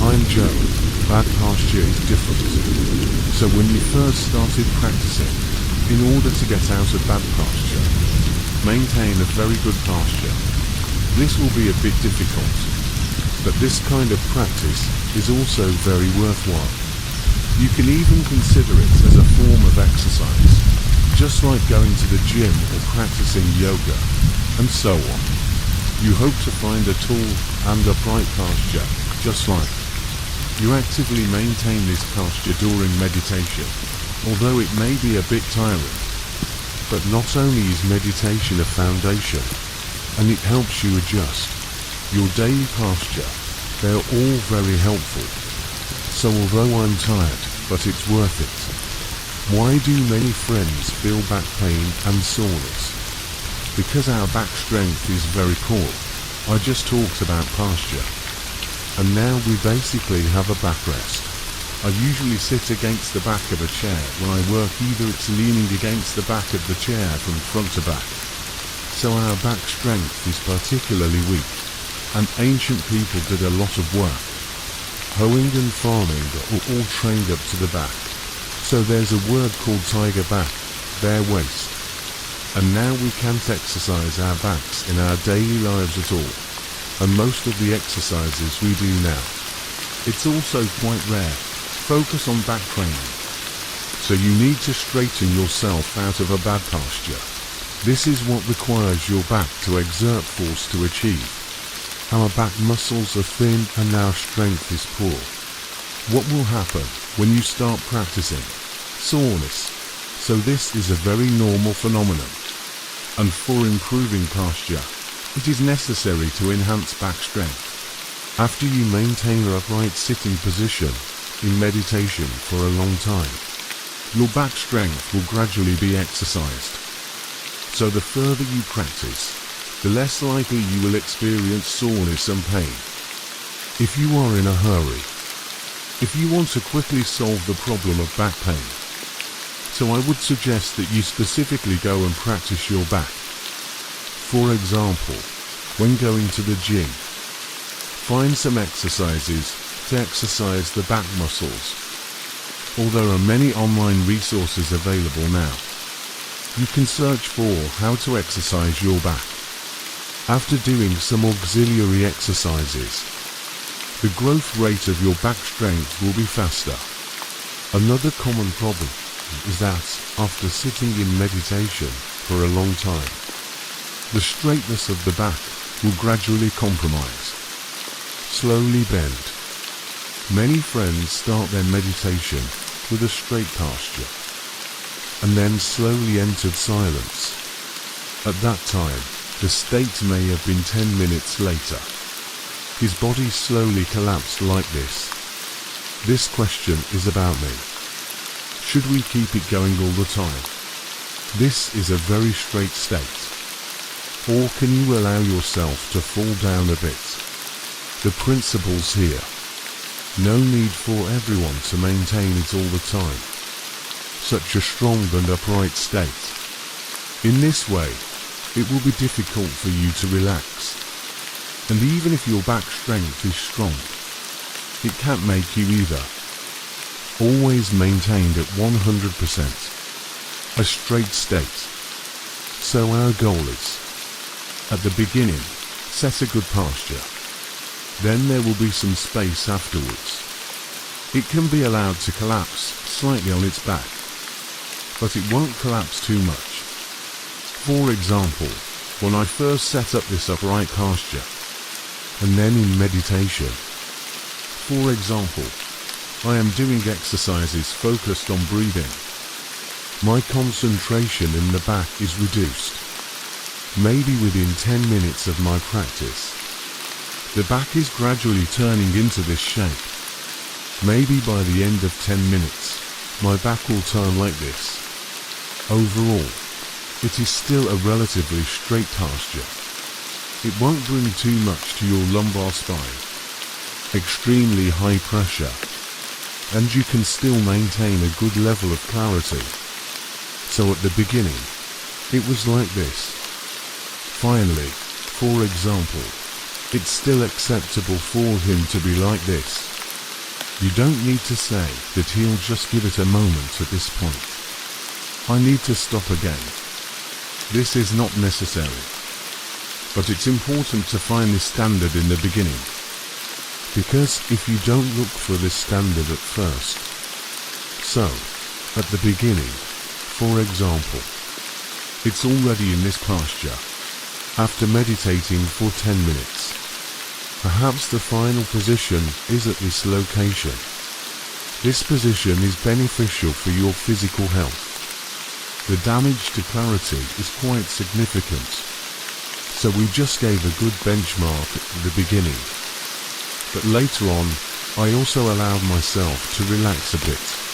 I'm Joe. Bad posture is different. So when you first started practicing, in order to get out of bad posture, maintain a very good posture. This will be a bit difficult, but this kind of practice is also very worthwhile. You can even consider it as a form of exercise, just like going to the gym or practicing yoga, and so on. You hope to find a tall and upright posture, just like you actively maintain this posture during meditation, although it may be a bit tiring. But not only is meditation a foundation, and it helps you adjust your daily posture, they are all very helpful. So although I'm tired, but it's worth it. Why do many friends feel back pain and soreness? Because our back strength is very poor. I just talked about posture. And now we basically have a backrest. I usually sit against the back of a chair when I work, either it's leaning against the back of the chair from front to back. So our back strength is particularly weak, and ancient people did a lot of work. Hoeing and farming are all trained up to the back. So there's a word called tiger back, bare waist. And now we can't exercise our backs in our daily lives at all. And most of the exercises we do now, it's also quite rare. Focus on back training. So you need to straighten yourself out of a bad posture. This is what requires your back to exert force to achieve. Our back muscles are thin and our strength is poor. What will happen when you start practicing? Soreness. So this is a very normal phenomenon. And for improving posture, it is necessary to enhance back strength. After you maintain an upright sitting position in meditation for a long time, your back strength will gradually be exercised. So the further you practice, the less likely you will experience soreness and pain. If you are in a hurry, if you want to quickly solve the problem of back pain, so I would suggest that you specifically go and practice your back. For example, when going to the gym, find some exercises to exercise the back muscles. Although there are many online resources available now, you can search for how to exercise your back. After doing some auxiliary exercises, the growth rate of your back strength will be faster. Another common problem is that after sitting in meditation for a long time, the straightness of the back will gradually compromise. Slowly bend. Many friends start their meditation with a straight posture, and then slowly entered silence. At that time, the state may have been 10 minutes later. His body slowly collapsed like this. This question is about me. Should we keep it going all the time? This is a very straight state. Or can you allow yourself to fall down a bit? The principles here. No need for everyone to maintain it all the time. Such a strong and upright state. In this way, it will be difficult for you to relax. And even if your back strength is strong, it can't make you either. Always maintained at 100%. A straight state. So our goal is, at the beginning, set a good posture. Then there will be some space afterwards. It can be allowed to collapse slightly on its back, but it won't collapse too much. For example, when I first set up this upright posture, and then in meditation, for example, I am doing exercises focused on breathing. My concentration in the back is reduced. Maybe within 10 minutes of my practice, the back is gradually turning into this shape. Maybe by the end of 10 minutes, my back will turn like this. Overall, it is still a relatively straight posture. It won't bring too much to your lumbar spine. Extremely high pressure, and you can still maintain a good level of clarity. So at the beginning, it was like this. Finally, for example, it's still acceptable for him to be like this. You don't need to say that he'll just give it a moment at this point. I need to stop again. This is not necessary. But it's important to find this standard in the beginning. Because if you don't look for this standard at first, so, at the beginning, for example, it's already in this posture, after meditating for 10 minutes. Perhaps the final position is at this location. This position is beneficial for your physical health. The damage to clarity is quite significant. So we just gave a good benchmark at the beginning. But later on, I also allowed myself to relax a bit.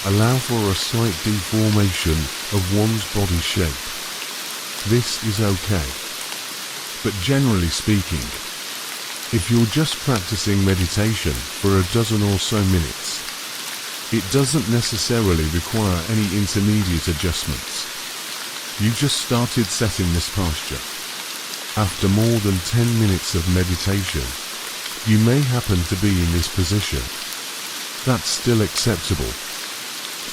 Allow for a slight deformation of one's body shape. This is okay. But generally speaking, if you're just practicing meditation for a dozen or so minutes, it doesn't necessarily require any intermediate adjustments. You just started setting this posture. After more than 10 minutes of meditation, you may happen to be in this position. That's still acceptable.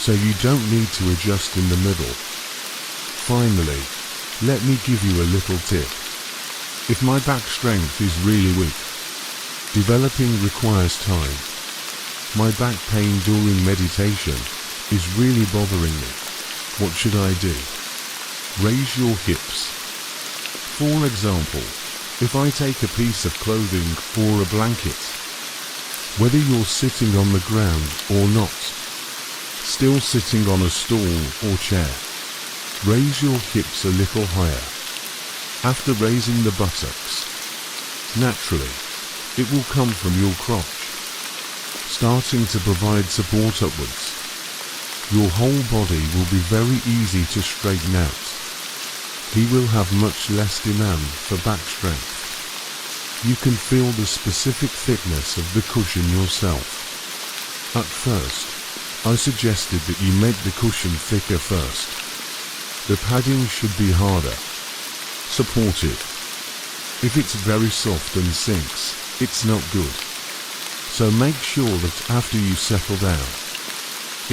So you don't need to adjust in the middle. Finally, let me give you a little tip. If my back strength is really weak, developing requires time. My back pain during meditation is really bothering me. What should I do? Raise your hips. For example, if I take a piece of clothing or a blanket, whether you're sitting on the ground or not, still sitting on a stool or chair, raise your hips a little higher. After raising the buttocks, naturally, it will come from your crotch, starting to provide support upwards. Your whole body will be very easy to straighten out. He will have much less demand for back strength. You can feel the specific thickness of the cushion yourself. At first, I suggested that you make the cushion thicker first. The padding should be harder, supportive. If it's very soft and sinks, it's not good. So make sure that after you settle down,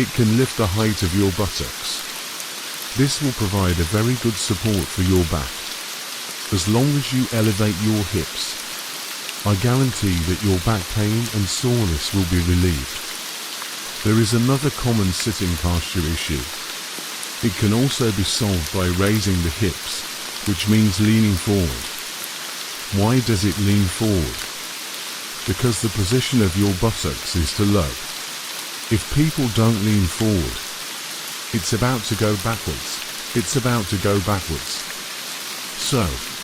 it can lift the height of your buttocks. This will provide a very good support for your back. As long as you elevate your hips, I guarantee that your back pain and soreness will be relieved. There is another common sitting posture issue. It can also be solved by raising the hips, which means leaning forward. Why does it lean forward? Because the position of your buttocks is too low. If people don't lean forward, it's about to go backwards. It's about to go backwards. So,